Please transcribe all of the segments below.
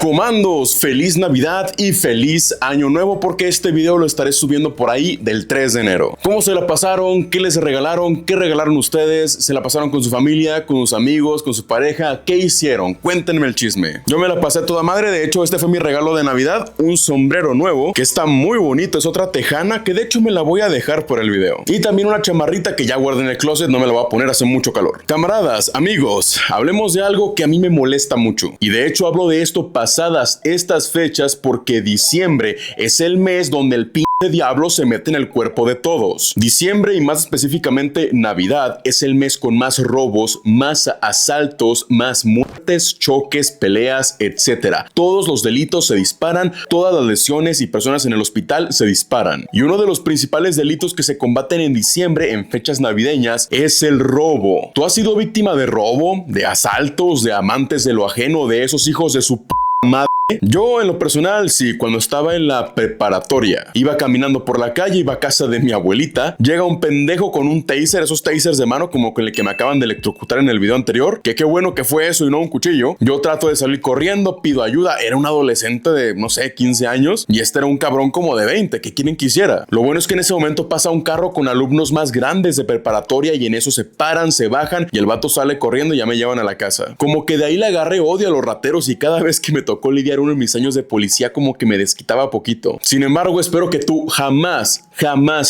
Comandos, feliz Navidad y feliz Año Nuevo, porque este video lo estaré subiendo por ahí del 3 de enero. ¿Cómo se la pasaron? ¿Qué les regalaron? ¿Qué regalaron ustedes? ¿Se la pasaron con su familia, con sus amigos, con su pareja? ¿Qué hicieron? Cuéntenme el chisme. Yo me la pasé toda madre. De hecho, este fue mi regalo de Navidad, un sombrero nuevo que está muy bonito. Es otra tejana que de hecho me la voy a dejar por el video. Y también una chamarrita que ya guardé en el closet, no me la voy a poner, hace mucho calor. Camaradas, amigos, hablemos de algo que a mí me molesta mucho. Y de hecho hablo de esto pasadas estas fechas porque diciembre es el mes donde el diablo se mete en el cuerpo de todos. Diciembre y más específicamente Navidad es el mes con más robos, más asaltos, más muertes, choques, peleas, etc. Todos los delitos se disparan, todas las lesiones y personas en el hospital se disparan. Y uno de los principales delitos que se combaten en diciembre en fechas navideñas es el robo. ¿Tú has sido víctima de robo, de asaltos, de amantes de lo ajeno, de esos hijos de su madre? Yo en lo personal sí, cuando estaba en la preparatoria, iba caminando por la calle, iba a casa de mi abuelita, llega un pendejo con un taser, esos tasers de mano como con el que me acaban de electrocutar en el video anterior, que qué bueno que fue eso y no un cuchillo. Yo trato de salir corriendo, pido ayuda, era un adolescente de no sé, 15 años y este era un cabrón como de 20, que quieren que hiciera. Lo bueno es que en ese momento pasa un carro con alumnos más grandes de preparatoria y en eso se paran, se bajan y el vato sale corriendo y ya me llevan a la casa. Como que de ahí le agarré odio a los rateros y cada vez que me tocó lidiar uno de mis años de policía como que me desquitaba poquito. Sin embargo, espero que tú jamás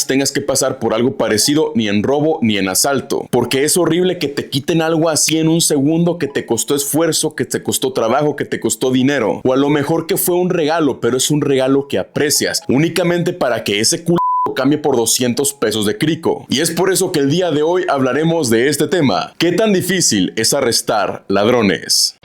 tengas que pasar por algo parecido, ni en robo ni en asalto, porque es horrible que te quiten algo así en un segundo que te costó esfuerzo, que te costó trabajo, que te costó dinero, o a lo mejor que fue un regalo, pero es un regalo que aprecias, únicamente para que ese culo cambie por 200 pesos de crico. Y es por eso que el día de hoy hablaremos de este tema. ¿Qué tan difícil es arrestar ladrones?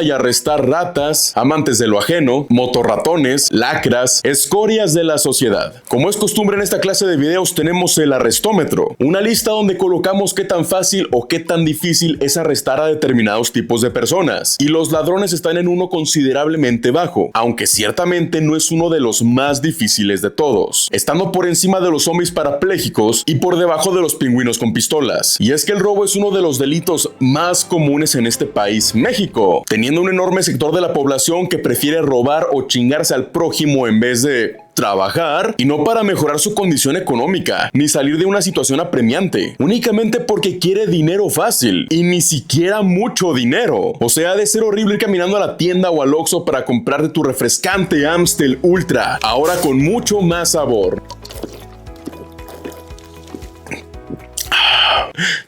Y arrestar ratas, amantes de lo ajeno, motorratones, lacras, escorias de la sociedad. Como es costumbre en esta clase de videos, tenemos el arrestómetro, una lista donde colocamos qué tan fácil o qué tan difícil es arrestar a determinados tipos de personas. Y los ladrones están en uno considerablemente bajo, aunque ciertamente no es uno de los más difíciles de todos, estando por encima de los zombies parapléjicos y por debajo de los pingüinos con pistolas. Y es que el robo es uno de los delitos más comunes en este país, México, teniendo un enorme sector de la población que prefiere robar o chingarse al prójimo en vez de trabajar, y no para mejorar su condición económica, ni salir de una situación apremiante, únicamente porque quiere dinero fácil, y ni siquiera mucho dinero. O sea, ha de ser horrible ir caminando a la tienda o al Oxxo para comprarte tu refrescante Amstel Ultra, ahora con mucho más sabor.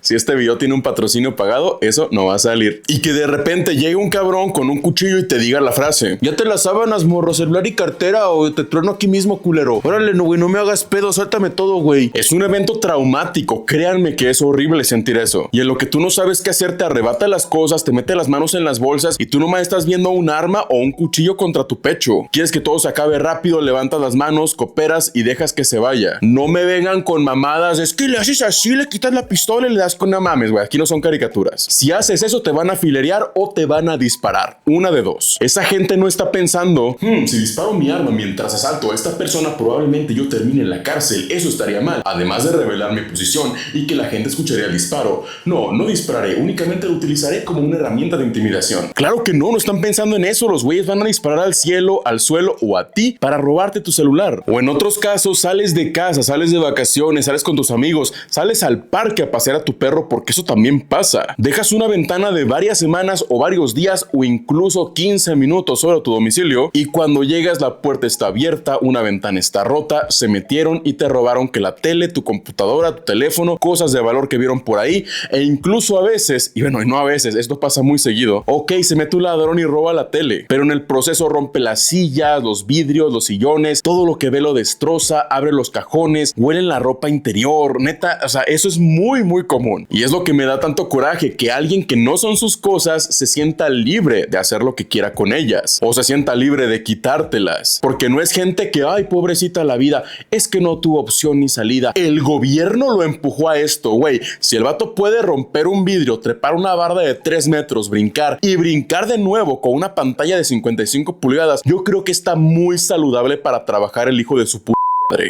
Si este video tiene un patrocinio pagado, eso no va a salir. Y que de repente llegue un cabrón con un cuchillo y te diga la frase: ya te las sábanas, morro, celular y cartera, o te trueno aquí mismo, culero. Órale, no, güey, no me hagas pedo, suéltame todo, güey. Es un evento traumático, créanme que es horrible sentir eso. Y en lo que tú no sabes qué hacer, te arrebata las cosas, te mete las manos en las bolsas y tú nomás estás viendo un arma o un cuchillo contra tu pecho. Quieres que todo se acabe rápido, levantas las manos, cooperas y dejas que se vaya. No me vengan con mamadas, es que le haces así, le quitas la pistola y le das con no mames, güey, aquí no son caricaturas. Si haces eso, te van a filerear o te van a disparar. Una de dos. Esa gente no está pensando, si disparo mi arma mientras asalto a esta persona, probablemente yo termine en la cárcel. Eso estaría mal. Además de revelar mi posición y que la gente escucharía el disparo. No dispararé. Únicamente lo utilizaré como una herramienta de intimidación. Claro que no están pensando en eso. Los güeyes van a disparar al cielo, al suelo o a ti para robarte tu celular. O en otros casos, sales de casa, sales de vacaciones, sales con tus amigos, sales al parque a pasear a tu perro, porque eso también pasa. Dejas una ventana de varias semanas o varios días o incluso 15 minutos sobre tu domicilio y cuando llegas la puerta está abierta, una ventana está rota, se metieron y te robaron que la tele, tu computadora, tu teléfono, cosas de valor que vieron por ahí, e incluso a veces, y bueno, y no a veces, esto pasa muy seguido, se mete un ladrón y roba la tele, pero en el proceso rompe las sillas, los vidrios, los sillones, todo lo que ve lo destroza, abre los cajones, huele en la ropa interior, neta, o sea, eso es muy común. Y es lo que me da tanto coraje, que alguien que no son sus cosas se sienta libre de hacer lo que quiera con ellas, o se sienta libre de quitártelas, porque no es gente que, ay, pobrecita la vida, es que no tuvo opción ni salida. El gobierno lo empujó a esto, güey. Si el vato puede romper un vidrio, trepar una barda de 3 metros, brincar y brincar de nuevo con una pantalla de 55 pulgadas, yo creo que está muy saludable para trabajar el hijo de su puta.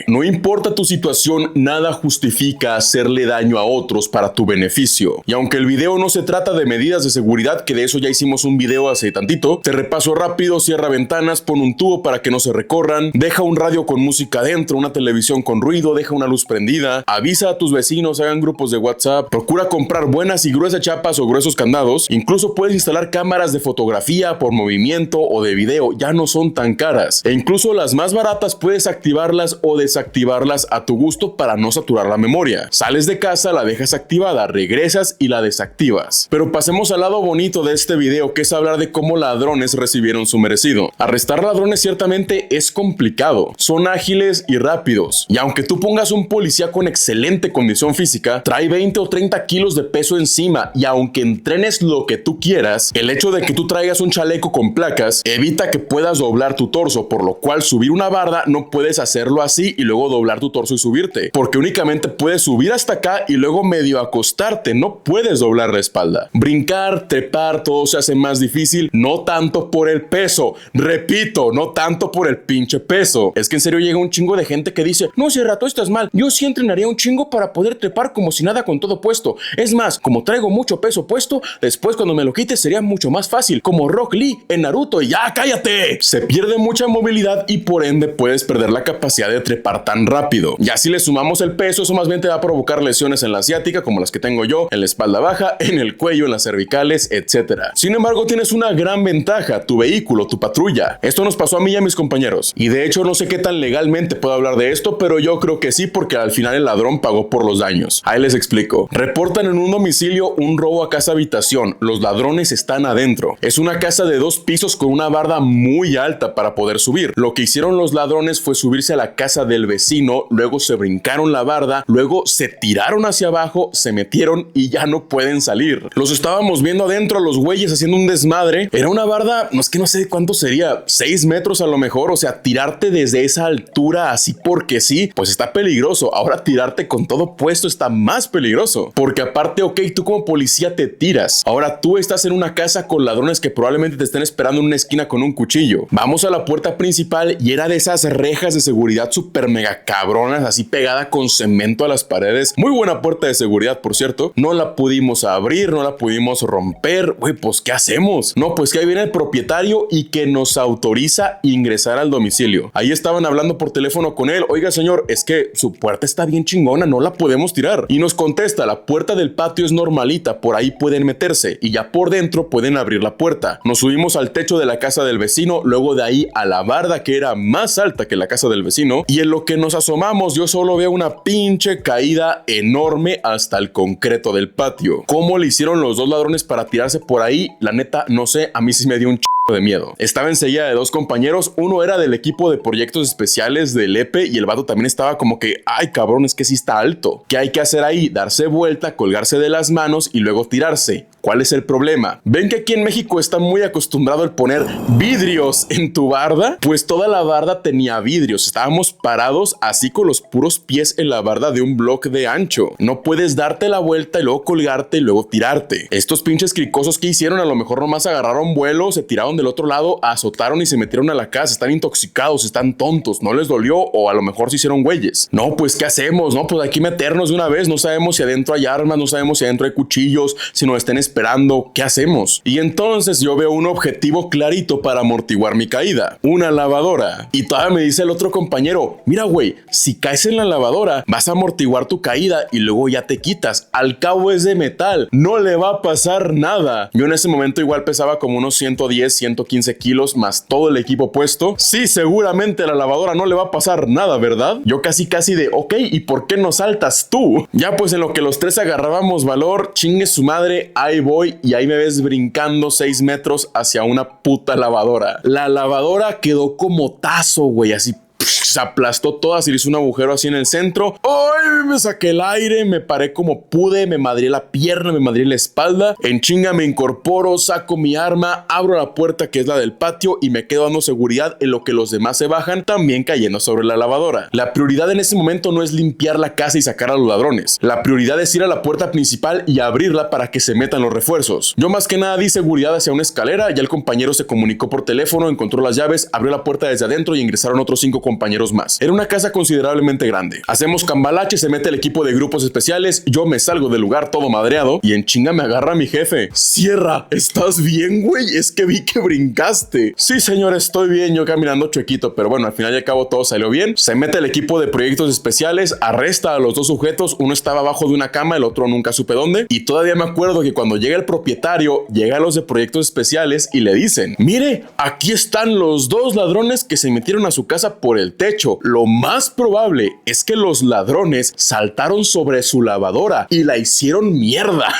No importa tu situación, nada justifica hacerle daño a otros para tu beneficio. Y aunque el video no se trata de medidas de seguridad, que de eso ya hicimos un video hace tantito, te repaso rápido: cierra ventanas, pon un tubo para que no se recorran, deja un radio con música adentro, una televisión con ruido, deja una luz prendida, avisa a tus vecinos, hagan grupos de WhatsApp, procura comprar buenas y gruesas chapas o gruesos candados. Incluso puedes instalar cámaras de fotografía por movimiento o de video, ya no son tan caras. E incluso las más baratas puedes activarlas o desactivarlas a tu gusto para no saturar la memoria. Sales de casa, la dejas activada, regresas y la desactivas. Pero pasemos al lado bonito de este video, que es hablar de cómo ladrones recibieron su merecido. Arrestar ladrones ciertamente es complicado, son ágiles y rápidos, y aunque tú pongas un policía con excelente condición física, trae 20 o 30 kilos de peso encima, y aunque entrenes lo que tú quieras, el hecho de que tú traigas un chaleco con placas evita que puedas doblar tu torso, por lo cual subir una barda no puedes hacerlo así y luego doblar tu torso y subirte, porque únicamente puedes subir hasta acá y luego medio acostarte, no puedes doblar la espalda. Brincar, trepar, todo se hace más difícil, no tanto por el peso, repito, no tanto por el pinche peso. Es que en serio llega un chingo de gente que dice: no, si rato estás mal, yo sí entrenaría un chingo para poder trepar como si nada con todo puesto. Es más, como traigo mucho peso puesto, después cuando me lo quite sería mucho más fácil, como Rock Lee en Naruto. Y ya, cállate. Se pierde mucha movilidad y por ende puedes perder la capacidad de trepar tan rápido. Ya si le sumamos el peso, eso más bien te va a provocar lesiones en la asiática, como las que tengo yo, en la espalda baja, en el cuello, en las cervicales, etc. Sin embargo, tienes una gran ventaja: tu vehículo, tu patrulla. Esto nos pasó a mí y a mis compañeros, y de hecho no sé qué tan legalmente puedo hablar de esto, pero yo creo que sí, porque al final el ladrón pagó por los daños. Ahí les explico. Reportan en un domicilio un robo a casa habitación. Los ladrones están adentro. Es una casa de 2 pisos con una barda muy alta para poder subir. Lo que hicieron los ladrones fue subirse a la casa del vecino, luego se brincaron la barda, luego se tiraron hacia abajo, se metieron y ya no pueden salir. Los estábamos viendo adentro a los güeyes haciendo un desmadre. Era una barda, no sé cuánto sería, 6 metros a lo mejor. O sea, tirarte desde esa altura así porque sí, pues está peligroso. Ahora tirarte con todo puesto está más peligroso, porque aparte, ok, tú como policía te tiras, ahora tú estás en una casa con ladrones que probablemente te estén esperando en una esquina con un cuchillo. Vamos a la puerta principal y era de esas rejas de seguridad super mega cabronas, así pegada con cemento a las paredes. Muy buena puerta de seguridad, por cierto. No la pudimos abrir, no la pudimos romper. Güey, pues ¿qué hacemos? No, pues que ahí viene el propietario y que nos autoriza ingresar al domicilio. Ahí estaban hablando por teléfono con él: oiga señor, es que su puerta está bien chingona, no la podemos tirar. Y nos contesta: la puerta del patio es normalita, por ahí pueden meterse y ya por dentro pueden abrir la puerta. Nos subimos al techo de la casa del vecino, luego de ahí a la barda que era más alta que la casa del vecino, y en lo que nos asomamos yo solo veo una pinche caída enorme hasta el concreto del patio. ¿Cómo le hicieron los dos ladrones para tirarse por ahí? La neta no sé, a mí sí me dio un de miedo. Estaba enseguida de 2 compañeros, uno era del equipo de proyectos especiales del EPE y el vato también estaba como que: ay cabrón, es que sí está alto. ¿Qué hay que hacer ahí? Darse vuelta, colgarse de las manos y luego tirarse. ¿Cuál es el problema? ¿Ven que aquí en México está muy acostumbrado el poner vidrios en tu barda? Pues toda la barda tenía vidrios. Estábamos parados así con los puros pies en la barda de un bloque de ancho. No puedes darte la vuelta y luego colgarte y luego tirarte. Estos pinches cricosos que hicieron a lo mejor nomás agarraron vuelo, se tiraron del otro lado, azotaron y se metieron a la casa. Están intoxicados, están tontos, no les dolió o a lo mejor se hicieron güeyes. No, pues ¿qué hacemos? No, pues aquí meternos de una vez. No sabemos si adentro hay armas, no sabemos si adentro hay cuchillos, si nos estén esperando, ¿qué hacemos? Y entonces yo veo un objetivo clarito para amortiguar mi caída: una lavadora. Y todavía me dice el otro compañero: mira güey, si caes en la lavadora vas a amortiguar tu caída y luego ya te quitas, al cabo es de metal, no le va a pasar nada. Yo en ese momento igual pesaba como unos 110, 115 kilos más todo el equipo puesto. Sí, seguramente a la lavadora no le va a pasar nada, ¿verdad? Yo casi de ok, ¿y por qué no saltas tú? Ya pues en lo que los tres agarrábamos valor, chingue su madre, ahí voy y ahí me ves brincando 6 metros hacia una puta lavadora. La lavadora quedó como tazo, güey, así se aplastó toda, se le hizo un agujero así en el centro. ¡Ay! Me saqué el aire, me paré como pude, me madré la pierna, me madré la espalda. En chinga me incorporo, saco mi arma, abro la puerta que es la del patio y me quedo dando seguridad en lo que los demás se bajan, también cayendo sobre la lavadora. La prioridad en ese momento no es limpiar la casa y sacar a los ladrones. La prioridad es ir a la puerta principal y abrirla para que se metan los refuerzos. Yo más que nada di seguridad hacia una escalera, ya el compañero se comunicó por teléfono, encontró las llaves, abrió la puerta desde adentro y ingresaron otros 5 compañeros compañeros más. Era una casa considerablemente grande. Hacemos cambalache, se mete el equipo de grupos especiales, yo me salgo del lugar todo madreado y en chinga me agarra mi jefe. Sierra, ¿estás bien, güey? Es que vi que brincaste. Sí, señor, estoy bien, yo caminando chuequito, pero bueno, al final y al cabo todo salió bien. Se mete el equipo de proyectos especiales, arresta a los dos sujetos, uno estaba abajo de una cama, el otro nunca supe dónde, y todavía me acuerdo que cuando llega el propietario, llega a los de proyectos especiales y le dicen, mire, aquí están los dos ladrones que se metieron a su casa por el techo. Lo más probable es que los ladrones saltaron sobre su lavadora y la hicieron mierda.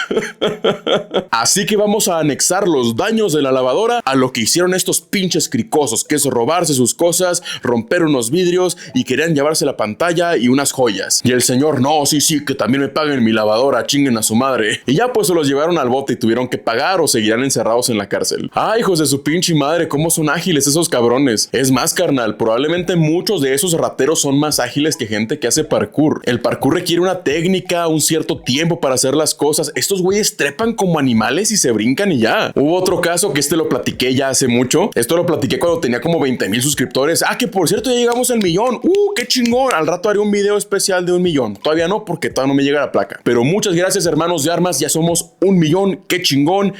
Así que vamos a anexar los daños de la lavadora a lo que hicieron estos pinches cricosos, que es robarse sus cosas, romper unos vidrios y querían llevarse la pantalla y unas joyas. Y el señor, no, sí, que también me paguen mi lavadora, chinguen a su madre. Y ya pues se los llevaron al bote y tuvieron que pagar o seguirán encerrados en la cárcel. Ay, hijos de su pinche madre, cómo son ágiles esos cabrones. Es más, carnal, probablemente muchos de esos rateros son más ágiles que gente que hace parkour. El parkour requiere una técnica, un cierto tiempo para hacer las cosas. Estos güeyes trepan como animales y se brincan y ya. Hubo otro caso que lo platiqué ya hace mucho. Esto lo platiqué cuando tenía como 20,000 suscriptores. Ah, que por cierto ya llegamos al 1,000,000. Qué chingón. Al rato haré un video especial de 1,000,000. Todavía no, porque todavía no me llega la placa. Pero muchas gracias, hermanos de armas. Ya somos 1,000,000. Qué chingón.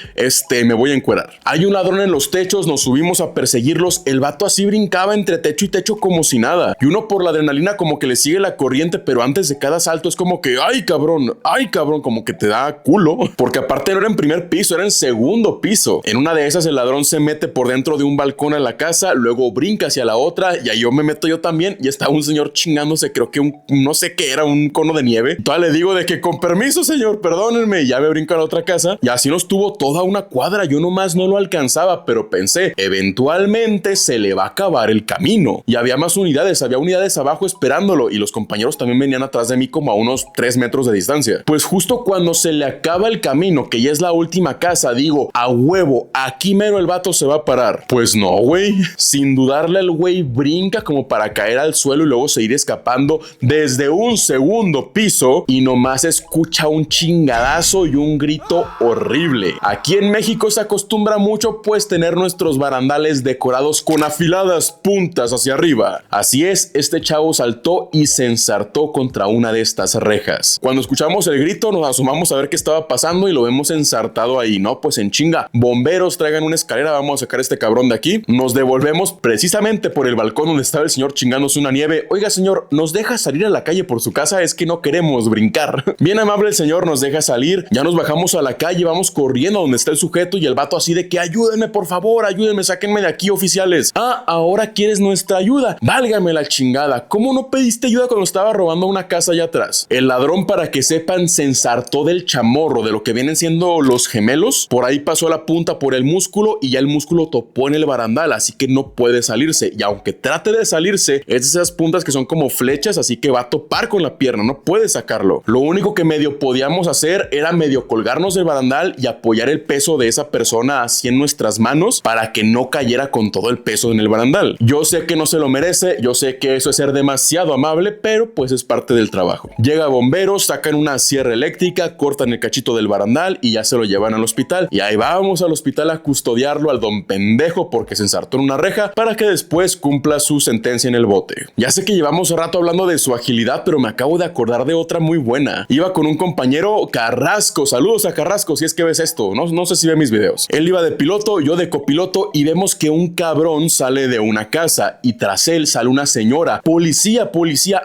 Me voy a encuerar. Hay un ladrón en los techos. Nos subimos a perseguirlos. El vato así brincaba entre techo y techo como si nada. Y uno por la adrenalina como que le sigue la corriente, pero antes de cada salto es como que, ay cabrón, como que te da culo. Porque aparte no era en primer piso, era en segundo piso. En una de esas el ladrón se mete por dentro de un balcón a la casa, luego brinca hacia la otra y ahí yo me meto yo también y estaba un señor chingándose, creo que no sé qué era, un cono de nieve. Entonces le digo de que con permiso señor, perdónenme, y ya me brinco a la otra casa y así nos tuvo toda una cuadra. Yo nomás no lo alcanzaba, pero pensé, eventualmente se le va a acabar el camino. Y había más unidades, había unidades abajo esperándolo y los compañeros también venían atrás de mí como a unos 3 metros de distancia. Pues justo cuando se le acaba el camino, que ya es la última casa, digo, a huevo, aquí mero el vato se va a parar. Pues no, güey. Sin dudarle, el güey brinca como para caer al suelo y luego seguir escapando desde un segundo piso y nomás escucha un chingadazo y un grito horrible. Aquí en México se acostumbra mucho pues tener nuestros barandales decorados con afiladas puntas hacia arriba. Así es, este chavo saltó y se ensartó contra una de estas rejas. Cuando escuchamos el grito nos asomamos a ver qué estaba pasando y lo vemos ensartado ahí, ¿no? Pues en chinga, bomberos, traigan una escalera, vamos a sacar a este cabrón de aquí. Nos devolvemos precisamente por el balcón donde estaba el señor chingándose una nieve. Oiga señor, ¿nos deja salir a la calle por su casa? Es que no queremos brincar. Bien amable el señor, nos deja salir. Ya nos bajamos a la calle, vamos corriendo a donde está el sujeto y el vato así de que ayúdenme por favor, ayúdenme, sáquenme de aquí oficiales. Ah, ahora quieres nuestra ayuda. Válgame la chingada. ¿Cómo no pediste ayuda cuando estaba robando una casa allá atrás? El ladrón, para que sepan, se ensartó del chamorro, de lo que vienen siendo los gemelos. Por ahí pasó la punta por el músculo y ya el músculo topó en el barandal, así que no puede salirse. Y aunque trate de salirse, es de esas puntas que son como flechas, así que va a topar con la pierna, no puede sacarlo. Lo único que medio podíamos hacer era medio colgarnos del barandal y apoyar el peso de esa persona así en nuestras manos para que no cayera con todo el peso en el barandal. Yo sé que no se lo merece, yo sé que eso es ser demasiado amable, pero pues es parte del trabajo. Llega bomberos, sacan una sierra eléctrica, cortan el cachito del barandal y ya se lo llevan al hospital. Y ahí vamos al hospital a custodiarlo al don pendejo porque se ensartó en una reja para que después cumpla su sentencia en el bote. Ya sé que llevamos rato hablando de su agilidad, pero me acabo de acordar de otra muy buena. Iba con un compañero, Carrasco, saludos a Carrasco si es que ves esto, no sé si ve mis videos. Él iba de piloto, yo de copiloto y vemos que un cabrón sale de una casa y tras él sale una señora. Policía,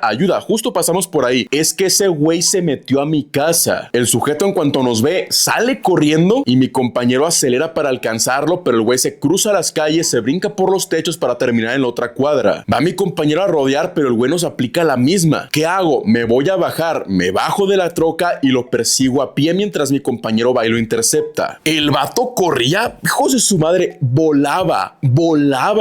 ayuda, justo pasamos por ahí. Es que ese güey se metió a mi casa. El sujeto en cuanto nos ve sale corriendo y mi compañero acelera para alcanzarlo, pero el güey se cruza las calles, se brinca por los techos para terminar en la otra cuadra. Va mi compañero a rodear, pero el güey nos aplica la misma. ¿Qué hago? Me voy a bajar, me bajo de la troca y lo persigo a pie mientras mi compañero va y lo intercepta. El vato corría, hijos de su madre, volaba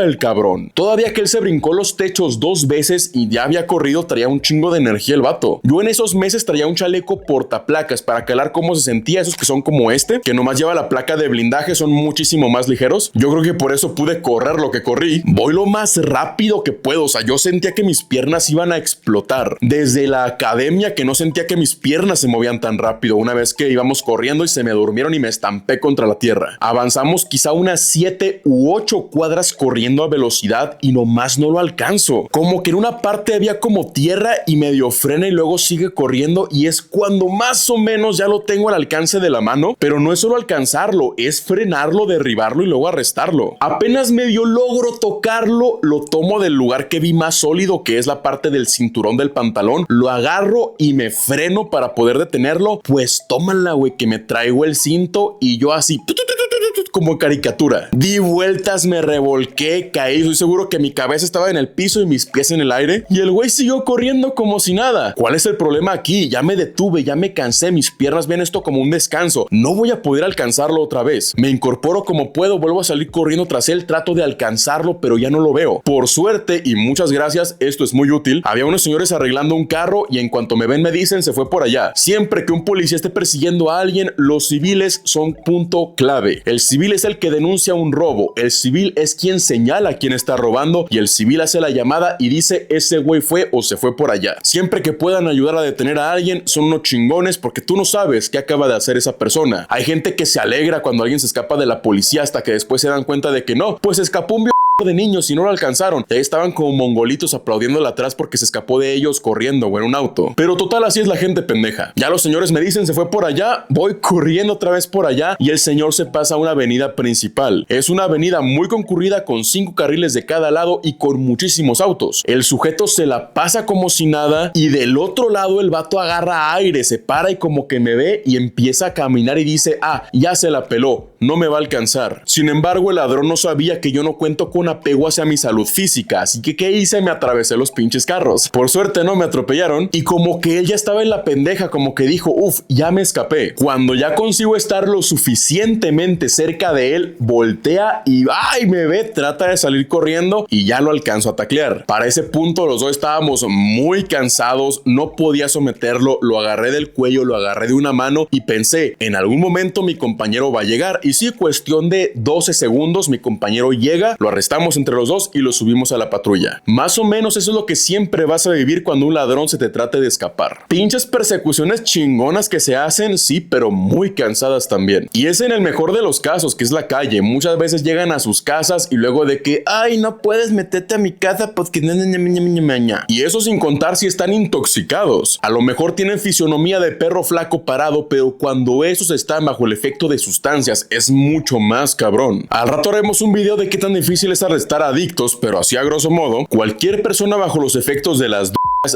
el cabrón. Todavía que él se brincó los techos 2 veces y ya había corrido, traía un chingo de energía el vato. Yo en esos meses traía un chaleco portaplacas para calar cómo se sentía, esos que son como que nomás lleva la placa de blindaje, son muchísimo más ligeros. Yo creo que por eso pude correr lo que corrí. Voy lo más rápido que puedo, o sea, yo sentía que mis piernas iban a explotar. Desde la academia que no sentía que mis piernas se movían tan rápido. Una vez que íbamos corriendo y se me durmieron y me estampé contra la tierra. Avanzamos quizá unas 7 u 8 cuadras corriendo a velocidad y nomás no lo alcanzamos alcanzo. Como que en una parte había como tierra y medio frena y luego sigue corriendo, y es cuando más o menos ya lo tengo al alcance de la mano, pero no es solo alcanzarlo, es frenarlo, derribarlo y luego arrestarlo. Apenas medio logro tocarlo, lo tomo del lugar que vi más sólido, que es la parte del cinturón del pantalón, lo agarro y me freno para poder detenerlo. Pues tómala, güey, que me traigo el cinto y yo así como caricatura. Di vueltas, me revolqué, caí. Estoy seguro que mi cabeza estaba en el piso y mis pies en el aire. Y el güey siguió corriendo como si nada. ¿Cuál es el problema aquí? Ya me detuve, ya me cansé. Mis piernas ven esto como un descanso. No voy a poder alcanzarlo otra vez. Me incorporo como puedo, vuelvo a salir corriendo tras él. Trato de alcanzarlo, pero ya no lo veo. Por suerte, y muchas gracias, esto es muy útil, había unos señores arreglando un carro y en cuanto me ven me dicen se fue por allá. Siempre que un policía esté persiguiendo a alguien, los civiles son punto clave. El civil es el que denuncia un robo, el civil es quien señala a quien está robando y el civil hace la llamada y dice ese güey fue o se fue por allá. Siempre que puedan ayudar a detener a alguien son unos chingones, porque tú no sabes qué acaba de hacer esa persona. Hay gente que se alegra cuando alguien se escapa de la policía hasta que después se dan cuenta de que no, pues escapó un de niños y no lo alcanzaron. Ahí estaban como mongolitos aplaudiéndole atrás porque se escapó de ellos corriendo o en un auto. Pero total, así es la gente pendeja. Ya los señores me dicen se fue por allá, voy corriendo otra vez por allá y el señor se pasa a una avenida principal. Es una avenida muy concurrida con 5 carriles de cada lado y con muchísimos autos. El sujeto se la pasa como si nada y del otro lado el vato agarra aire, se para y como que me ve y empieza a caminar y dice, ah, ya se la peló, no me va a alcanzar. Sin embargo, el ladrón no sabía que yo no cuento con apego hacia mi salud física, así que ¿qué hice? Me atravesé los pinches carros. Por suerte no me atropellaron y como que él ya estaba en la pendeja, como que dijo, uff, ya me escapé. Cuando ya consigo estar lo suficientemente cerca de él, voltea y ¡ay! Me ve, trata de salir corriendo y ya lo alcanzo a taclear. Para ese punto los dos estábamos muy cansados, no podía someterlo, lo agarré del cuello, lo agarré de una mano y pensé, en algún momento mi compañero va a llegar. Y sí, cuestión de 12 segundos, mi compañero llega, lo arrestamos entre los dos y lo subimos a la patrulla. Más o menos eso es lo que siempre vas a vivir cuando un ladrón se te trate de escapar. Pinches persecuciones chingonas que se hacen, sí, pero muy cansadas también. Y es en el mejor de los casos, que es la calle. Muchas veces llegan a sus casas y luego de que, ay, no puedes meterte a mi casa porque... Y eso sin contar si están intoxicados. A lo mejor tienen fisionomía de perro flaco parado, pero cuando esos están bajo el efecto de sustancias es mucho más cabrón. Al rato haremos un video de qué tan difícil es arrestar a adictos, pero así a grosso modo, cualquier persona bajo los efectos de las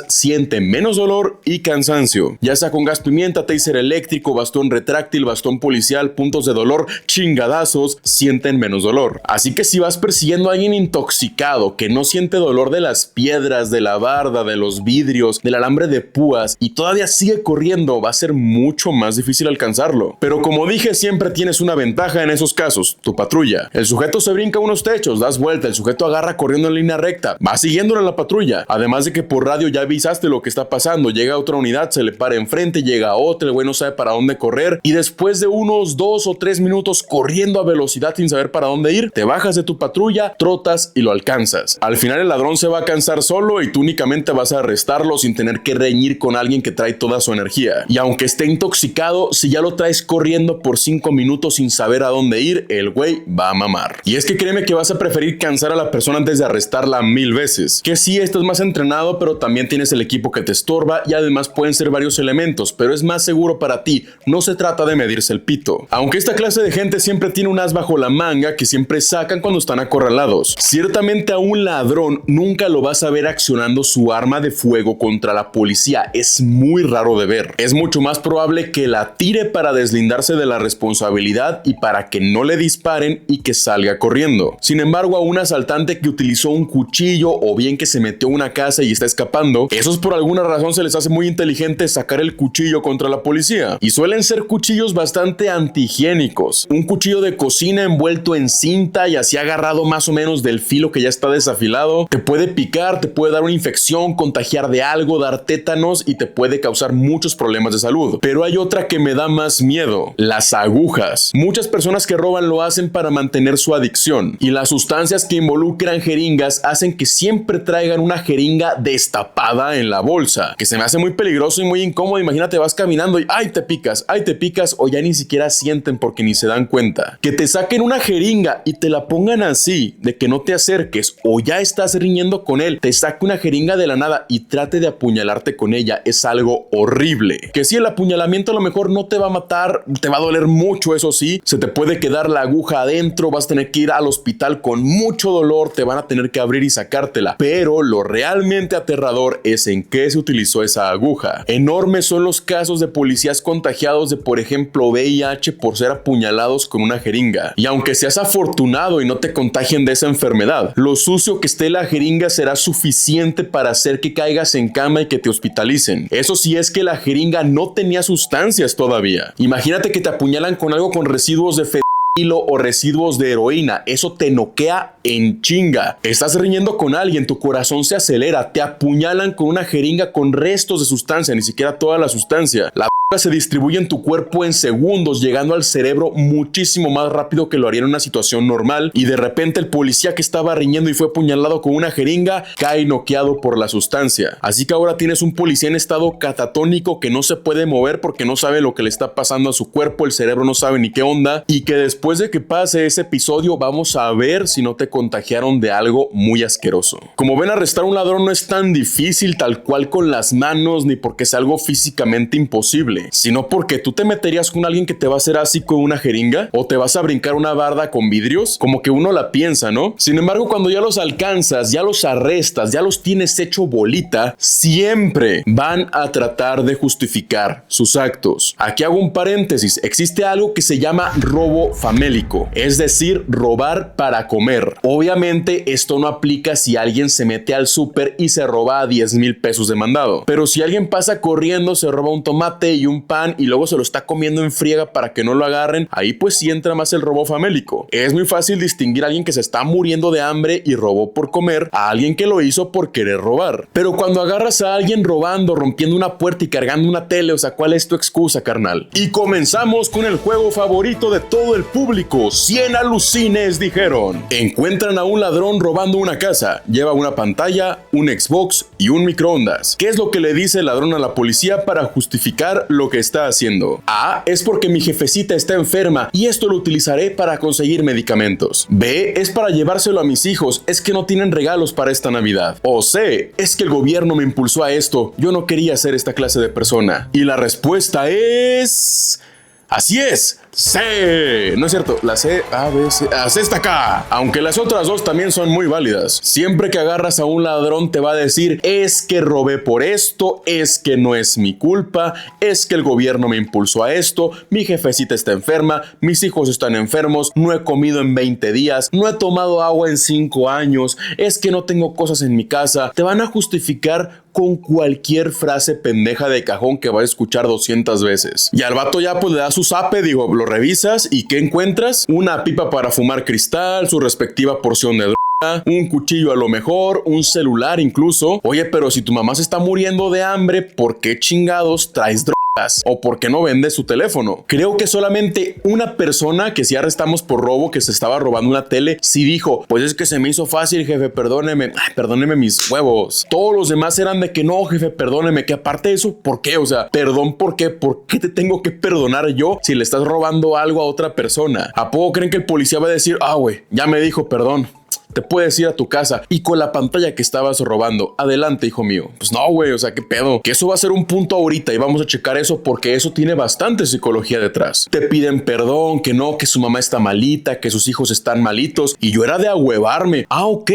siente menos dolor y cansancio, ya sea con gas pimienta, taser eléctrico, bastón retráctil, bastón policial, puntos de dolor, chingadazos, sienten menos dolor. Así que si vas persiguiendo a alguien intoxicado que no siente dolor de las piedras, de la barda, de los vidrios, del alambre de púas y todavía sigue corriendo, va a ser mucho más difícil alcanzarlo. Pero como dije, siempre tienes una ventaja en esos casos, tu patrulla. El sujeto se brinca unos techos, das vuelta, el sujeto agarra corriendo en línea recta, va siguiéndolo en la patrulla, además de que por radio ya avisaste lo que está pasando, llega otra unidad, se le para enfrente, llega otra, el güey no sabe para dónde correr y después de unos 2 o 3 minutos corriendo a velocidad sin saber para dónde ir, te bajas de tu patrulla, trotas y lo alcanzas. Al final el ladrón se va a cansar solo y tú únicamente vas a arrestarlo sin tener que reñir con alguien que trae toda su energía. Y aunque esté intoxicado, si ya lo traes corriendo por 5 minutos sin saber a dónde ir, el güey va a mamar. Y es que créeme que vas a preferir cansar a la persona antes de arrestarla 1000 veces. Que sí, estás más entrenado, pero también tienes el equipo que te estorba y además pueden ser varios elementos, pero es más seguro para ti. No se trata de medirse el pito. Aunque esta clase de gente siempre tiene un as bajo la manga que siempre sacan cuando están acorralados. Ciertamente a un ladrón nunca lo vas a ver accionando su arma de fuego contra la policía. Es muy raro de ver. Es mucho más probable que la tire para deslindarse de la responsabilidad y para que no le disparen y que salga corriendo. Sin embargo, a un asaltante que utilizó un cuchillo o bien que se metió a una casa y está escapando, esos por alguna razón se les hace muy inteligente sacar el cuchillo contra la policía. Y suelen ser cuchillos bastante antihigiénicos. Un cuchillo de cocina envuelto en cinta y así agarrado más o menos del filo que ya está desafilado. Te puede picar, te puede dar una infección, contagiar de algo, dar tétanos y te puede causar muchos problemas de salud. Pero hay otra que me da más miedo: las agujas. Muchas personas que roban lo hacen para mantener su adicción y las sustancias que involucran jeringas hacen que siempre traigan una jeringa destapada espada en la bolsa, que se me hace muy peligroso y muy incómodo. Imagínate, vas caminando y ¡ay, te picas! O ya ni siquiera sienten porque ni se dan cuenta. Que te saquen una jeringa y te la pongan así, de que no te acerques o ya estás riñendo con él, te saque una jeringa de la nada y trate de apuñalarte con ella, es algo horrible. Que si el apuñalamiento a lo mejor no te va a matar, te va a doler mucho, eso sí, se te puede quedar la aguja adentro, vas a tener que ir al hospital con mucho dolor, te van a tener que abrir y sacártela, pero lo realmente aterrador es en qué se utilizó esa aguja. Enormes son los casos de policías contagiados de, por ejemplo, VIH por ser apuñalados con una jeringa. Y aunque seas afortunado y no te contagien de esa enfermedad, lo sucio que esté la jeringa será suficiente para hacer que caigas en cama y que te hospitalicen. Eso sí es que la jeringa no tenía sustancias todavía. Imagínate que te apuñalan con algo con residuos de fentanilo o residuos de heroína, eso te noquea en chinga. Estás riñendo con alguien, tu corazón se acelera, te apuñalan con una jeringa con restos de sustancia, ni siquiera toda la sustancia. La se distribuye en tu cuerpo en segundos, llegando al cerebro muchísimo más rápido que lo haría en una situación normal, y de repente el policía que estaba riñendo y fue apuñalado con una jeringa cae noqueado por la sustancia. Así que ahora tienes un policía en estado catatónico que no se puede mover porque no sabe lo que le está pasando a su cuerpo, el cerebro no sabe ni qué onda, y que después de que pase ese episodio vamos a ver si no te contagiaron de algo muy asqueroso. Como ven, arrestar a un ladrón no es tan difícil tal cual con las manos, ni porque es algo físicamente imposible, sino porque tú te meterías con alguien que te va a hacer así con una jeringa, o te vas a brincar una barda con vidrios, como que uno la piensa, ¿no? Sin embargo, cuando ya los alcanzas, ya los arrestas, ya los tienes hecho bolita, siempre van a tratar de justificar sus actos. Aquí hago un paréntesis, existe algo que se llama robo famélico, es decir, robar para comer. Obviamente esto no aplica si alguien se mete al súper y se roba 10,000 pesos de mandado, pero si alguien pasa corriendo, se roba un tomate y un pan y luego se lo está comiendo en friega para que no lo agarren, ahí pues sí entra más el robo famélico. Es muy fácil distinguir a alguien que se está muriendo de hambre y robó por comer a alguien que lo hizo por querer robar. Pero cuando agarras a alguien robando, rompiendo una puerta y cargando una tele, o sea, ¿cuál es tu excusa, carnal? Y comenzamos con el juego favorito de todo el público, 100 alucines dijeron. Encuentran a un ladrón robando una casa, lleva una pantalla, un Xbox y un microondas. ¿Qué es lo que le dice el ladrón a la policía para justificar lo que está haciendo? A. Es porque mi jefecita está enferma y esto lo utilizaré para conseguir medicamentos. B. Es para llevárselo a mis hijos, es que no tienen regalos para esta Navidad. O C. Es que el gobierno me impulsó a esto, yo no quería ser esta clase de persona. Y la respuesta es... así es. C. No es cierto, la C, A, B, C, C está acá. Aunque las otras dos también son muy válidas. Siempre que agarras a un ladrón te va a decir, es que robé por esto, es que no es mi culpa, es que el gobierno me impulsó a esto, mi jefecita está enferma, mis hijos están enfermos, no he comido en 20 días, no he tomado agua en 5 años, es que no tengo cosas en mi casa. Te van a justificar con cualquier frase pendeja de cajón que vas a escuchar 200 veces. Y al vato ya pues le da su zape, digo, lo revisas y ¿qué encuentras? Una pipa para fumar cristal, su respectiva porción de droga, un cuchillo a lo mejor, un celular incluso. Oye, pero si tu mamá se está muriendo de hambre, ¿por qué chingados traes droga? ¿O por qué no vende su teléfono? Creo que solamente una persona que sí arrestamos por robo, que se estaba robando una tele, sí dijo, pues es que se me hizo fácil, jefe, perdóneme. Ay, perdóneme mis huevos. Todos los demás eran de que no, jefe, perdóneme. Que aparte de eso, ¿por qué? O sea, perdón, ¿por qué? ¿Por qué te tengo que perdonar yo si le estás robando algo a otra persona? ¿A poco creen que el policía va a decir, güey, ya me dijo perdón? Te puedes ir a tu casa y con la pantalla que estabas robando, adelante, hijo mío. Pues no, güey, o sea, qué pedo. Que eso va a ser un punto ahorita y vamos a checar eso porque eso tiene bastante psicología detrás. Te piden perdón, que no, que su mamá está malita, que sus hijos están malitos y yo era de ahuevarme. Ok.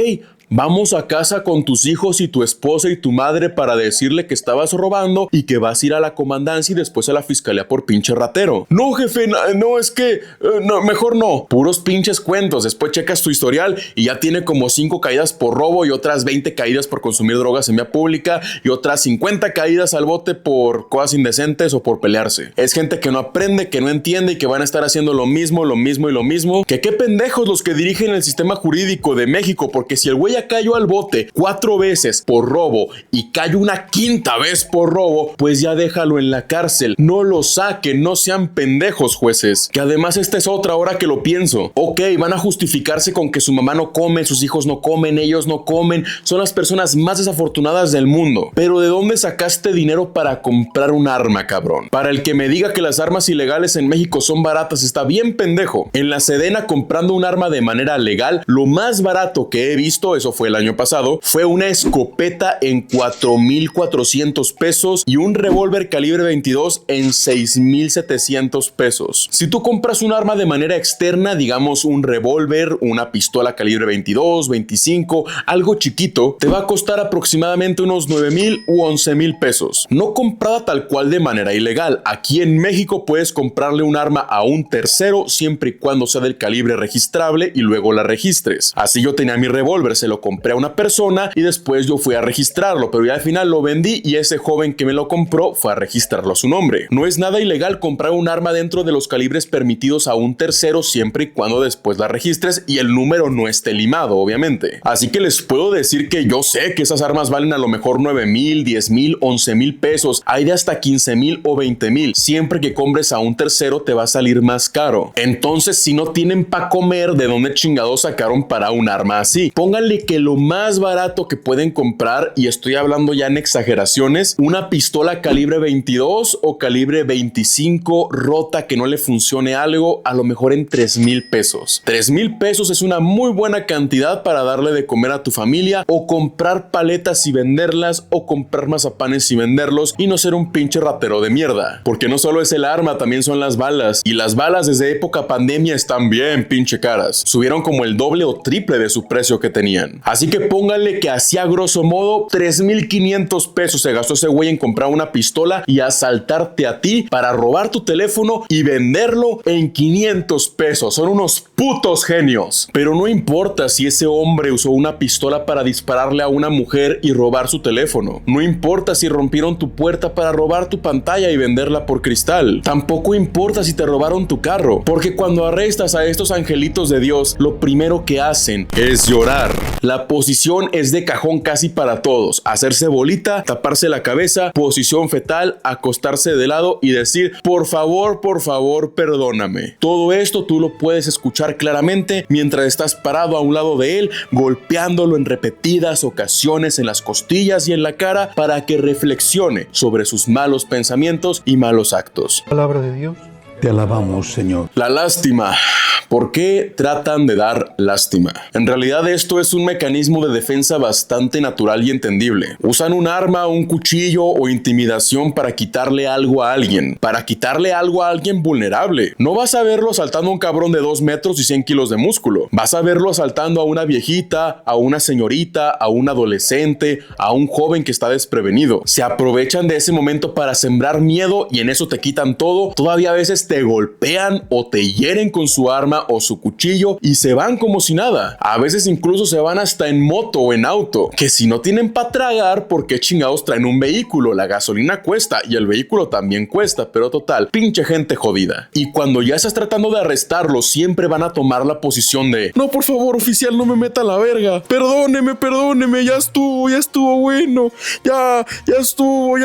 Vamos a casa con tus hijos y tu esposa y tu madre para decirle que estabas robando y que vas a ir a la comandancia y después a la fiscalía por pinche ratero. No, jefe, no, es que no, mejor no. Puros pinches cuentos. Después checas tu historial y ya tiene como 5 caídas por robo y otras 20 caídas por consumir drogas en vía pública y otras 50 caídas al bote por cosas indecentes o por pelearse. Es gente que no aprende, que no entiende y que van a estar haciendo lo mismo y lo mismo. Que qué pendejos los que dirigen el sistema jurídico de México, porque si el güey ya cayó al bote 4 veces por robo y cayó una 5ª vez por robo, pues ya déjalo en la cárcel. No lo saquen, no sean pendejos, jueces. Que además esta es otra hora que lo pienso. Ok, van a justificarse con que su mamá no come, sus hijos no comen, ellos no comen. Son las personas más desafortunadas del mundo. Pero ¿de dónde sacaste dinero para comprar un arma, cabrón? Para el que me diga que las armas ilegales en México son baratas, está bien pendejo. En la Sedena, comprando un arma de manera legal, lo más barato que he visto, eso fue el año pasado, fue una escopeta en 4,400 pesos y un revólver calibre 22 en 6,700 pesos. Si tú compras un arma de manera externa, digamos un revólver, una pistola calibre 22, 25, algo chiquito, te va a costar aproximadamente unos 9,000 u 11,000 pesos. No comprada tal cual de manera ilegal. Aquí en México puedes comprarle un arma a un tercero siempre y cuando sea del calibre registrable y luego la registres. Así yo tenía mi revólver, se lo compré a una persona y después yo fui a registrarlo, pero ya al final lo vendí y ese joven que me lo compró fue a registrarlo a su nombre. No es nada ilegal comprar un arma dentro de los calibres permitidos a un tercero siempre y cuando después la registres y el número no esté limado, obviamente. Así que les puedo decir que yo sé que esas armas valen a lo mejor 9,000, 10,000, 11,000 pesos. Hay de hasta 15,000 o 20,000. Siempre que compres a un tercero te va a salir más caro. Entonces, si no tienen para comer, ¿de dónde chingados sacaron para un arma así? Pónganle que lo más barato que pueden comprar, y estoy hablando ya en exageraciones, una pistola calibre 22 o calibre 25 rota que no le funcione algo, a lo mejor en 3,000 pesos. 3,000 pesos es una muy buena cantidad para darle de comer a tu familia, o comprar paletas y venderlas, o comprar mazapanes y venderlos, y no ser un pinche ratero de mierda. Porque no solo es el arma, también son las balas. Y las balas desde época pandemia están bien pinche caras. Subieron como el doble o triple de su precio que tenían. Así que pónganle que así a grosso modo 3,500 pesos se gastó ese güey en comprar una pistola y asaltarte a ti para robar tu teléfono y venderlo en 500 pesos. Son unos putos genios. Pero no importa si ese hombre usó una pistola para dispararle a una mujer y robar su teléfono. No importa si rompieron tu puerta para robar tu pantalla y venderla por cristal. Tampoco importa si te robaron tu carro, porque cuando arrestas a estos angelitos de Dios, lo primero que hacen es llorar. La posición es de cajón casi para todos: hacerse bolita, taparse la cabeza, posición fetal, acostarse de lado y decir por favor, perdóname. Todo esto tú lo puedes escuchar claramente mientras estás parado a un lado de él, golpeándolo en repetidas ocasiones en las costillas y en la cara para que reflexione sobre sus malos pensamientos y malos actos. Palabra de Dios. Te alabamos, Señor. La lástima. ¿Por qué tratan de dar lástima? En realidad esto es un mecanismo de defensa bastante natural y entendible. Usan un arma, un cuchillo o intimidación para quitarle algo a alguien. Para quitarle algo a alguien vulnerable. No vas a verlo asaltando a un cabrón de 2 metros y 100 kilos de músculo. Vas a verlo asaltando a una viejita, a una señorita, a un adolescente, a un joven que está desprevenido. Se aprovechan de ese momento para sembrar miedo y en eso te quitan todo. Todavía a veces te golpean o te hieren con su arma o su cuchillo y se van como si nada. A veces incluso se van hasta en moto o en auto. Que si no tienen para tragar, ¿por qué chingados traen un vehículo? La gasolina cuesta y el vehículo también cuesta, pero total, pinche gente jodida. Y cuando ya estás tratando de arrestarlo, siempre van a tomar la posición de no, por favor, oficial, no me meta a la verga. Perdóneme, ya estuvo bueno. Ya estuvo.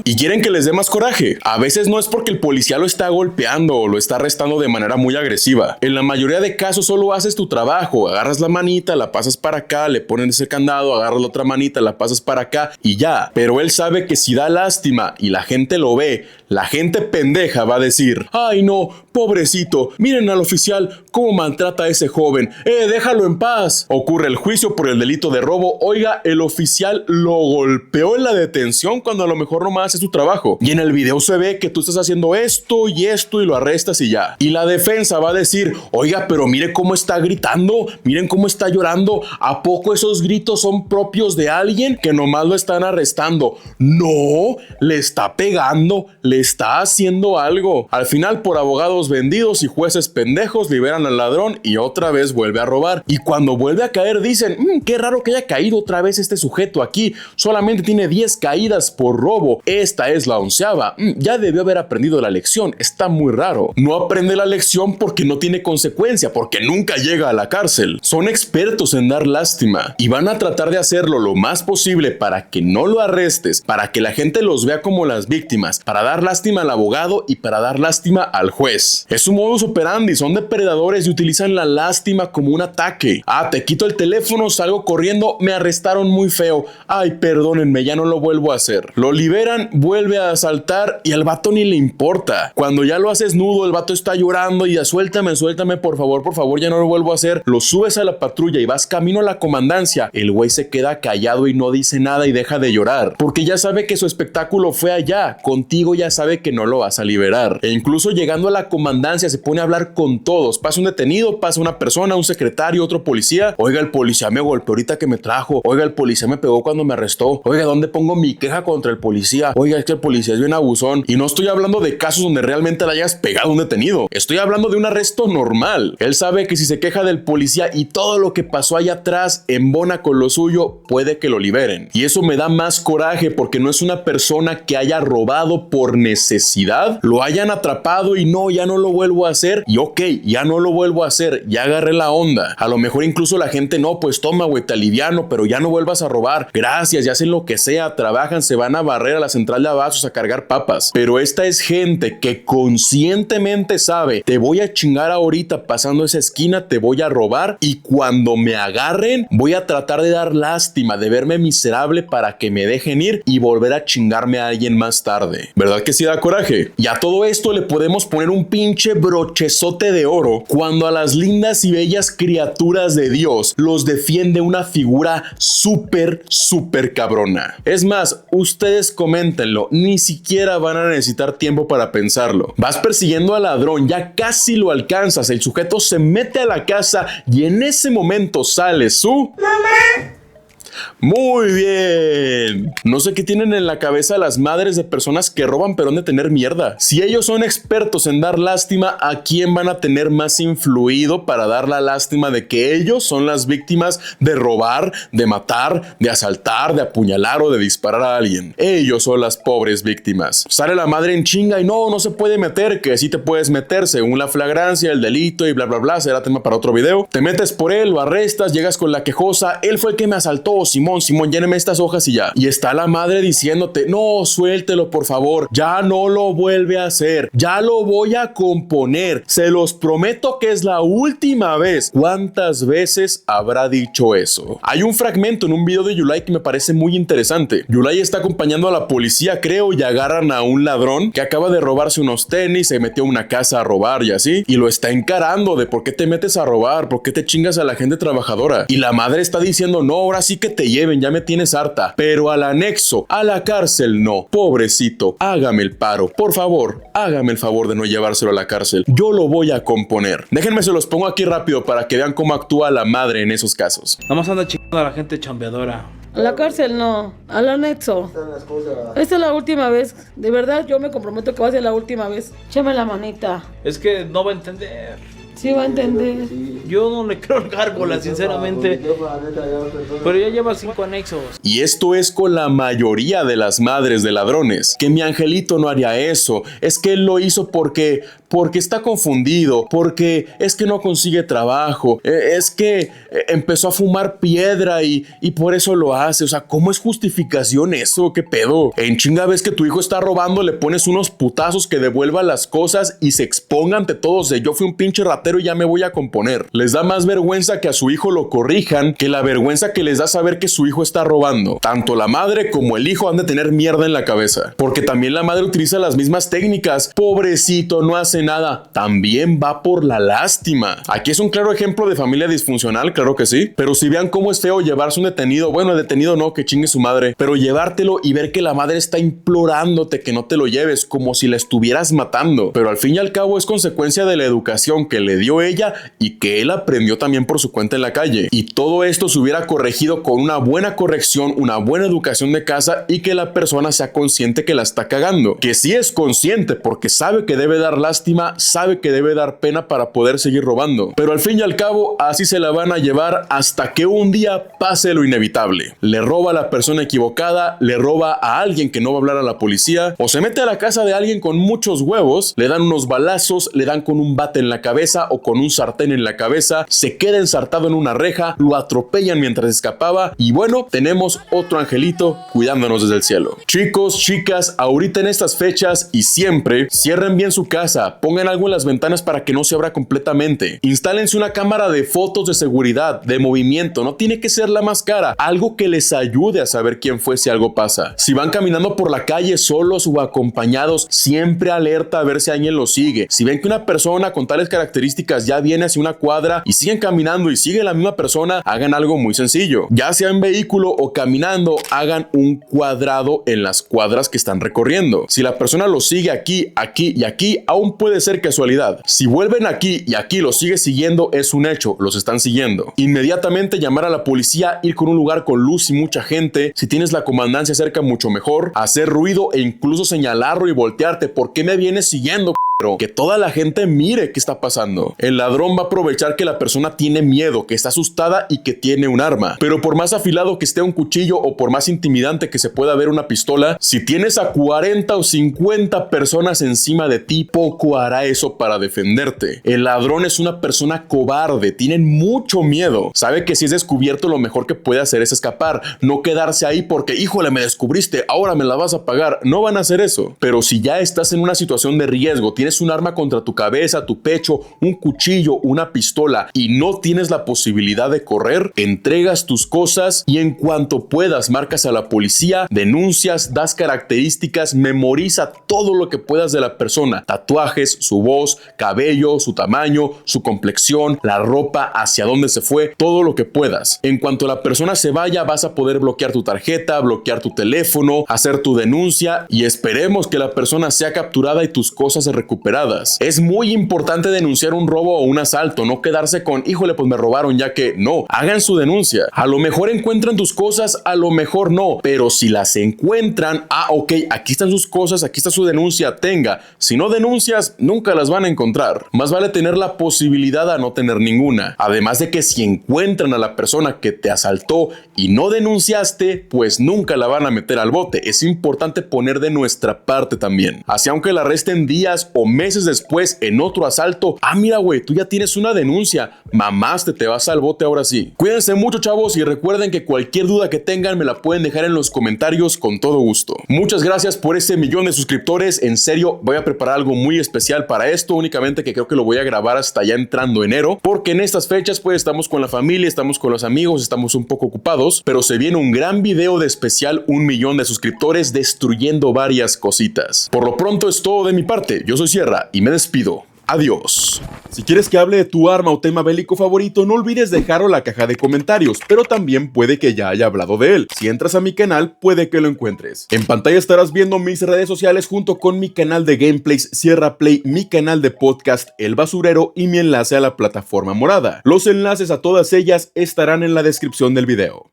Y quieren que les dé más coraje. A veces no es porque el policía lo está golpeando o lo está arrestando de manera muy agresiva. En la mayoría de casos solo haces tu trabajo, agarras la manita, la pasas para acá, le ponen ese candado, agarras la otra manita, la pasas para acá y ya. Pero él sabe que si da lástima y la gente lo ve, la gente pendeja va a decir, ay no, pobrecito, miren al oficial cómo maltrata a ese joven, déjalo en paz. Ocurre el juicio por el delito de robo. Oiga, el oficial lo golpeó en la detención cuando a lo mejor nomás es su trabajo. Y en el video se ve que tú estás haciendo esto y lo arrestas y ya. Y la defensa va a decir, oiga, pero mire cómo está gritando, miren cómo está llorando. ¿A poco esos gritos son propios de alguien que nomás lo están arrestando? No, le está pegando, le está haciendo algo. Al final, por abogados vendidos y jueces pendejos, liberan al ladrón y otra vez vuelve a robar. Y cuando vuelve a caer dicen, qué raro que haya caído otra vez este sujeto aquí. Solamente tiene 10 caídas por robo. Esta es la 11ª. Ya debió haber aprendido la lección. lección. Está muy raro. No aprende la lección porque no tiene consecuencia, porque nunca llega a la cárcel. Son expertos en dar lástima y van a tratar de hacerlo lo más posible para que no lo arrestes, para que la gente los vea como las víctimas, para dar lástima al abogado y para dar lástima al juez. Es un modus operandi, son depredadores y utilizan la lástima como un ataque. Te quito el teléfono, salgo corriendo, me arrestaron muy feo. Ay, perdónenme, ya no lo vuelvo a hacer. Lo liberan, vuelve a asaltar y al vato ni le importa. Cuando ya lo haces nudo, el vato está llorando y ya suéltame, por favor, ya no lo vuelvo a hacer. Lo subes a la patrulla y vas camino a la comandancia. El güey se queda callado y no dice nada y deja de llorar, porque ya sabe que su espectáculo fue allá. Contigo ya sabe que no lo vas a liberar. E incluso llegando a la comandancia se pone a hablar con todos. Pasa un detenido, pasa una persona, un secretario, otro policía. Oiga, el policía me golpeó ahorita que me trajo. Oiga, el policía me pegó cuando me arrestó. Oiga, ¿dónde pongo mi queja contra el policía? Oiga, es que el policía es bien abusón. Y no estoy hablando de casos donde realmente le hayas pegado a un detenido. Estoy hablando de un arresto normal. Él sabe que si se queja del policía y todo lo que pasó allá atrás embona con lo suyo, puede que lo liberen. Y eso me da más coraje porque no es una persona que haya robado por necesidad, lo hayan atrapado y no, ya no lo vuelvo a hacer. Y ok, ya no lo vuelvo a hacer, ya agarré la onda. A lo mejor incluso la gente, no, pues toma, güey, te aliviano, pero ya no vuelvas a robar. Gracias, ya hacen lo que sea, trabajan, se van a barrer a la central de abastos a cargar papas. Pero esta es gente que conscientemente sabe, te voy a chingar ahorita pasando esa esquina, te voy a robar y cuando me agarren voy a tratar de dar lástima, de verme miserable para que me dejen ir y volver a chingarme a alguien más tarde. ¿Verdad que sí da coraje? Y a todo esto le podemos poner un pinche brochezote de oro cuando a las lindas y bellas criaturas de Dios los defiende una figura súper cabrona. Es más, ustedes coméntenlo, ni siquiera van a necesitar tiempo para pensarlo. Vas persiguiendo al ladrón, ya casi lo alcanzas, el sujeto se mete a la casa y en ese momento sale su... ¡Mamá! Muy bien. No sé qué tienen en la cabeza las madres de personas que roban pero han de tener mierda. Si ellos son expertos en dar lástima, ¿a quién van a tener más influido para dar la lástima de que ellos son las víctimas de robar, de matar, de asaltar, de apuñalar o de disparar a alguien? Ellos son las pobres víctimas. Sale la madre en chinga y no se puede meter, que sí te puedes meter según la flagrancia, el delito y bla bla bla, será tema para otro video. Te metes por él, lo arrestas, llegas con la quejosa, él fue el que me asaltó, Simón, lléneme estas hojas y ya. Y está la madre diciéndote, no, suéltelo por favor, ya no lo vuelve a hacer, ya lo voy a componer, se los prometo que es la última vez. ¿Cuántas veces habrá dicho eso? Hay un fragmento en un video de Yulai que me parece muy interesante. Yulai está acompañando a la policía, creo, y agarran a un ladrón que acaba de robarse unos tenis, se metió a una casa a robar y así, y lo está encarando de por qué te metes a robar, por qué te chingas a la gente trabajadora. Y la madre está diciendo, no, ahora sí que te lleven, ya me tienes harta, pero al anexo, a la cárcel no. Pobrecito, hágame el paro, por favor, hágame el favor de no llevárselo a la cárcel. Yo lo voy a componer. Déjenme, se los pongo aquí rápido para que vean cómo actúa la madre en esos casos. Nada más anda chingando a la gente chambeadora. A la cárcel no, al anexo. Esta es la última vez. De verdad, yo me comprometo que va a ser la última vez. Échame la manita. Es que no va a entender. Sí va a entender. Yo no le creo al gárgola, sinceramente. Pero ya lleva 5 anexos. Y esto es con la mayoría de las madres de ladrones. Que mi angelito no haría eso. Es que él lo hizo porque está confundido. Porque es que no consigue trabajo. Es que empezó a fumar piedra y por eso lo hace. O sea, ¿cómo es justificación eso? ¿Qué pedo? En chinga ves que tu hijo está robando, le pones unos putazos que devuelva las cosas y se exponga ante todos de yo fui un pinche ratero y ya me voy a componer. Les da más vergüenza que a su hijo lo corrijan que la vergüenza que les da saber que su hijo está robando. Tanto la madre como el hijo han de tener mierda en la cabeza. Porque también la madre utiliza las mismas técnicas. Pobrecito, no hace nada. También va por la lástima. Aquí es un claro ejemplo de familia disfuncional, claro que sí. Pero si vean cómo es feo llevarse un detenido, bueno, el detenido no, que chingue su madre. Pero llevártelo y ver que la madre está implorándote que no te lo lleves, como si la estuvieras matando. Pero al fin y al cabo es consecuencia de la educación que le dio ella y que él aprendió también por su cuenta en la calle. Y todo esto se hubiera corregido con una buena corrección, una buena educación de casa y que la persona sea consciente que la está cagando. Que sí es consciente porque sabe que debe dar lástima, sabe que debe dar pena para poder seguir robando. Pero al fin y al cabo, así se la van a llevar hasta que un día pase lo inevitable. Le roba a la persona equivocada, le roba a alguien que no va a hablar a la policía, o se mete a la casa de alguien con muchos huevos, le dan unos balazos, le dan con un bate en la cabeza o con un sartén en la cabeza, se queda ensartado en una reja, lo atropellan mientras escapaba y bueno, tenemos otro angelito cuidándonos desde el cielo. Chicos, chicas, ahorita en estas fechas y siempre, cierren bien su casa, pongan algo en las ventanas para que no se abra completamente, instálense una cámara de fotos de seguridad, de movimiento, no tiene que ser la más cara, algo que les ayude a saber quién fue si algo pasa. Si van caminando por la calle solos o acompañados, siempre alerta a ver si alguien los sigue. Si ven que una persona con tales características ya viene hacia una cuadra y siguen caminando y sigue la misma persona, hagan algo muy sencillo. Ya sea en vehículo o caminando, hagan un cuadrado en las cuadras que están recorriendo. Si la persona los sigue aquí, aquí y aquí, aún puede ser casualidad. Si vuelven aquí y aquí los sigue siguiendo, es un hecho, los están siguiendo. Inmediatamente llamar a la policía, ir con un lugar con luz y mucha gente. Si tienes la comandancia cerca, mucho mejor. Hacer ruido e incluso señalarlo y voltearte. ¿Por qué me vienes siguiendo? Que toda la gente mire qué está pasando. El ladrón va a aprovechar que la persona tiene miedo, que está asustada y que tiene un arma. Pero por más afilado que esté un cuchillo o por más intimidante que se pueda ver una pistola, si tienes a 40 o 50 personas encima de ti, poco hará eso para defenderte. El ladrón es una persona cobarde, tiene mucho miedo. Sabe que si es descubierto, lo mejor que puede hacer es escapar, no quedarse ahí porque, híjole, me descubriste, ahora me la vas a pagar. No van a hacer eso. Pero si ya estás en una situación de riesgo, tienes un arma contra tu cabeza, tu pecho, un cuchillo, una pistola y no tienes la posibilidad de correr, entregas tus cosas y en cuanto puedas marcas a la policía, denuncias, das características, memoriza todo lo que puedas de la persona, tatuajes, su voz, cabello, su tamaño, su complexión, la ropa, hacia dónde se fue, todo lo que puedas. En cuanto la persona se vaya, vas a poder bloquear tu tarjeta, bloquear tu teléfono, hacer tu denuncia y esperemos que la persona sea capturada y tus cosas se recuperadas. Es muy importante denunciar un robo o un asalto, no quedarse con, híjole, pues me robaron, ya que no, hagan su denuncia. A lo mejor encuentran tus cosas, a lo mejor no, pero si las encuentran, ok, aquí están sus cosas, aquí está su denuncia, tenga. Si no denuncias, nunca las van a encontrar. Más vale tener la posibilidad a no tener ninguna. Además de que si encuentran a la persona que te asaltó y no denunciaste, pues nunca la van a meter al bote. Es importante poner de nuestra parte también. Así aunque la arresten días o meses después en otro asalto, mira güey, tú ya tienes una denuncia, mamaste, te vas al bote ahora sí. Cuídense mucho chavos y recuerden que cualquier duda que tengan me la pueden dejar en los comentarios con todo gusto. Muchas gracias por ese 1,000,000 de suscriptores, en serio voy a preparar algo muy especial para esto, únicamente que creo que lo voy a grabar hasta ya entrando enero, porque en estas fechas pues estamos con la familia, estamos con los amigos, estamos un poco ocupados, pero se viene un gran video de especial 1,000,000 de suscriptores destruyendo varias cositas. Por lo pronto es todo de mi parte, yo soy Sierra y me despido. Adiós. Si quieres que hable de tu arma o tema bélico favorito, no olvides dejarlo en la caja de comentarios, pero también puede que ya haya hablado de él. Si entras a mi canal, puede que lo encuentres. En pantalla estarás viendo mis redes sociales junto con mi canal de gameplays Sierra Play, mi canal de podcast El Basurero y mi enlace a la plataforma morada. Los enlaces a todas ellas estarán en la descripción del video.